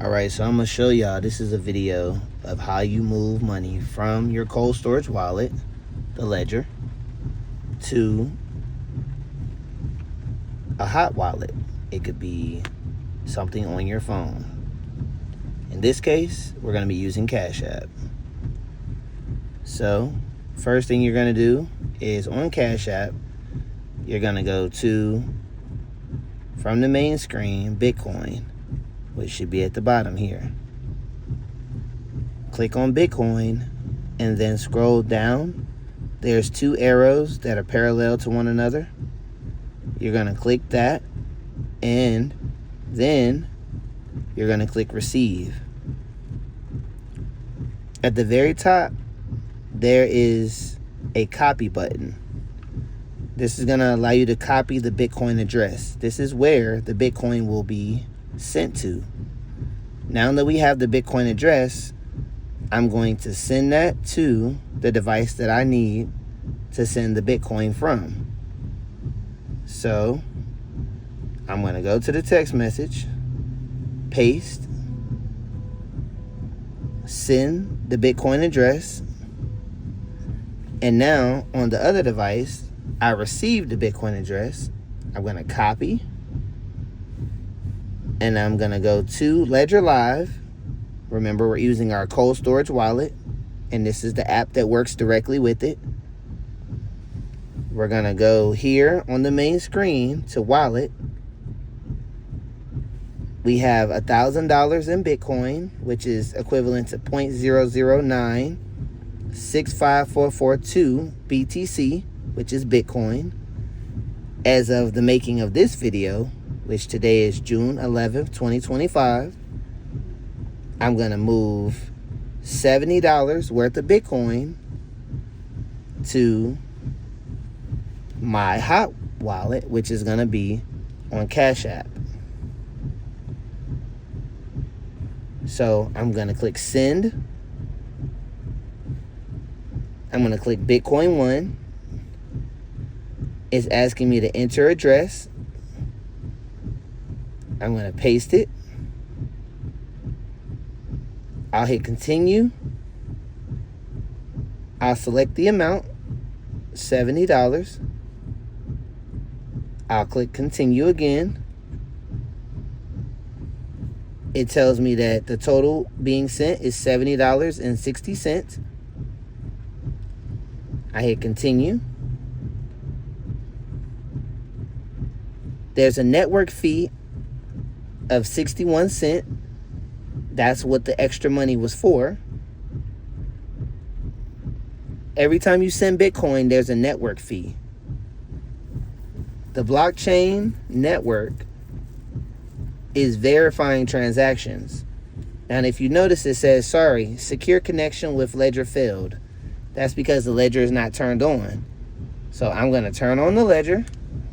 Alright, so I'm going to show y'all. This is a video of how you move money from your cold storage wallet, the Ledger, to a hot wallet. It could be something on your phone. In this case, we're going to be using Cash App. So, first thing you're going to do is on Cash App, you're going to go to, from the main screen, Bitcoin, which should be at the bottom here. Click on Bitcoin and then scroll down. There's two arrows that are parallel to one another. You're going to click that and then you're going to click Receive. At the very top, there is a copy button. This is going to allow you to copy the Bitcoin address. This is where the Bitcoin will be sent to. Now that we have the Bitcoin address, I'm going to send that to the device that I need to send the Bitcoin from. So I'm going to go to the text message, paste, send the Bitcoin address, and now on the other device, I received the Bitcoin address. I'm going to copy, and I'm going to go to Ledger Live. Remember, we're using our cold storage wallet, and this is the app that works directly with it. We're going to go here on the main screen to wallet. We have $1,000 in Bitcoin, which is equivalent to 0.009654442 BTC, which is Bitcoin. As of the making of this video, which today is June 11th, 2025, I'm going to move $70 worth of Bitcoin to my hot wallet, which is going to be on Cash App. So I'm going to click Send. I'm going to click Bitcoin 1. It's asking me to enter address. I'm going to paste it. I'll hit continue. I'll select the amount, $70. I'll click continue again. It tells me that the total being sent is $70.60. I hit continue. There's a network fee of 61 cents. That's what the extra money was for. Every time you send Bitcoin, there's a network fee. The blockchain network is verifying transactions. And if you notice, it says, sorry, secure connection with Ledger failed. That's because the Ledger is not turned on. So I'm going to turn on the Ledger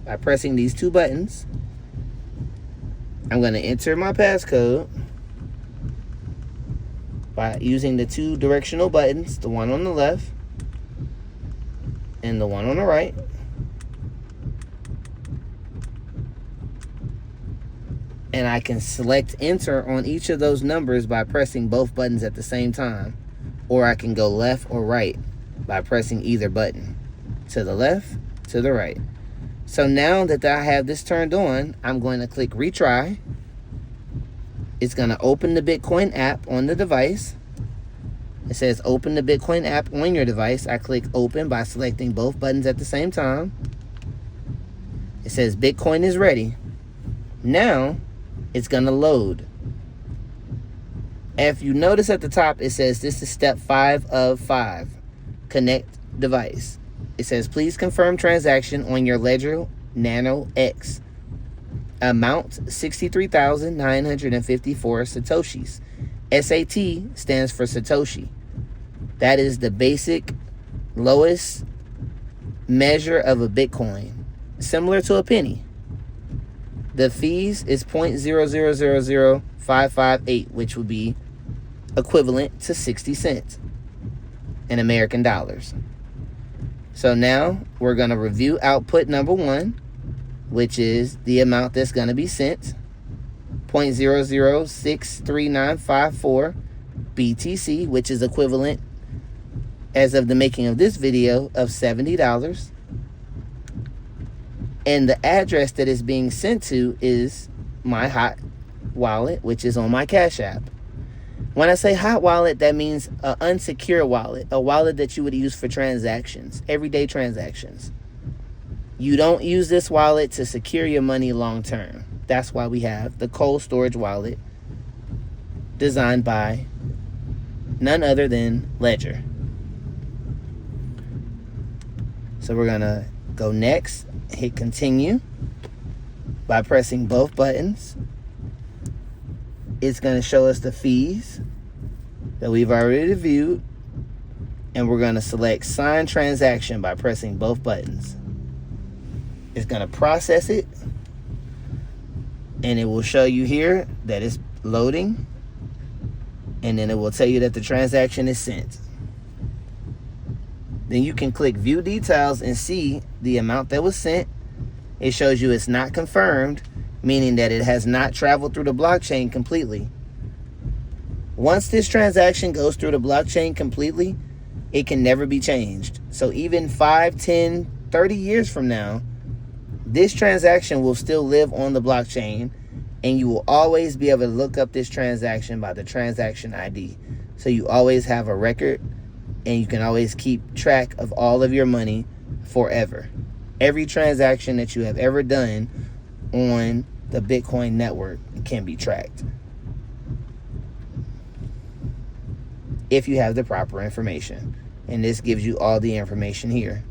by pressing these two buttons. I'm going to enter my passcode by using the two directional buttons, the one on the left and the one on the right. And I can select enter on each of those numbers by pressing both buttons at the same time. Or I can go left or right by pressing either button. To the left, to the right. So now that I have this turned on, I'm going to click retry. It's going to open the Bitcoin app on the device. It says open the Bitcoin app on your device. I click open by selecting both buttons at the same time. It says Bitcoin is ready. Now it's going to load. If you notice at the top, it says this is step 5 of 5. Connect device. It says please confirm transaction on your Ledger Nano X. Amount 63,954 Satoshis. SAT stands for Satoshi. That is the basic lowest measure of a Bitcoin, similar to a penny. The fees is 0.0000558, which would be equivalent to 60 cents in American dollars. So now we're going to review output number 1, which is the amount that's going to be sent, 0.006394 BTC, which is equivalent, as of the making of this video, of $70. And the address that is being sent to is my hot wallet, which is on my Cash App. When I say hot wallet, that means an unsecure wallet, a wallet that you would use for transactions, everyday transactions. You don't use this wallet to secure your money long term. That's why we have the cold storage wallet, designed by none other than Ledger. So we're gonna go next, hit continue by pressing both buttons. It's gonna show us the fees that we've already viewed, and we're gonna select sign transaction by pressing both buttons. It's gonna process it, and it will show you here that it's loading, and then it will tell you that the transaction is sent. Then you can click view details and see the amount that was sent. It shows you it's not confirmed, meaning that it has not traveled through the blockchain completely. Once this transaction goes through the blockchain completely, it can never be changed. So even 5, 10, 30 years from now, this transaction will still live on the blockchain, and you will always be able to look up this transaction by the transaction ID. So you always have a record, and you can always keep track of all of your money forever. Every transaction that you have ever done on the Bitcoin network can be tracked if you have the proper information. And this gives you all the information here.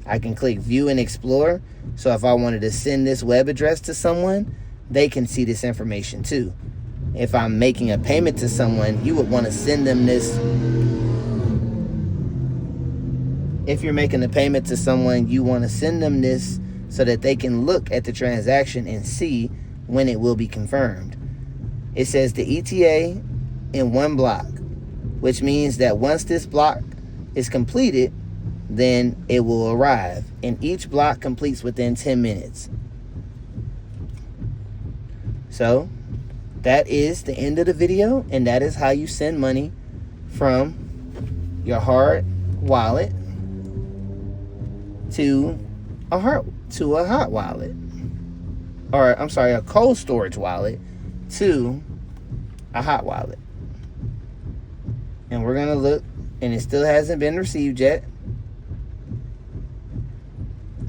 I can click view and explore. So if I wanted to send this web address to someone, they can see this information too. If I'm making a payment to someone, you would want to send them this. If you're making a payment to someone, you want to send them this so that they can look at the transaction and see when it will be confirmed. It says the ETA in one block, which means that once this block is completed, then it will arrive, and each block completes within 10 minutes. So that is the end of the video, and that is how you send money from your hard wallet to a hot wallet, or I'm sorry, a cold storage wallet to a hot wallet. And we're gonna look, and it still hasn't been received yet.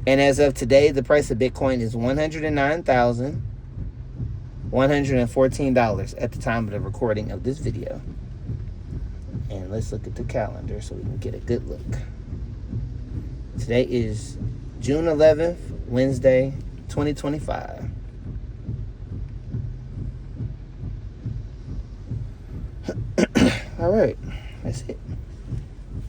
And as of today, the price of Bitcoin is $109,114 at the time of the recording of this video. And let's look at the calendar so we can get a good look. Today is June 11th, Wednesday, 2025. All right, that's it.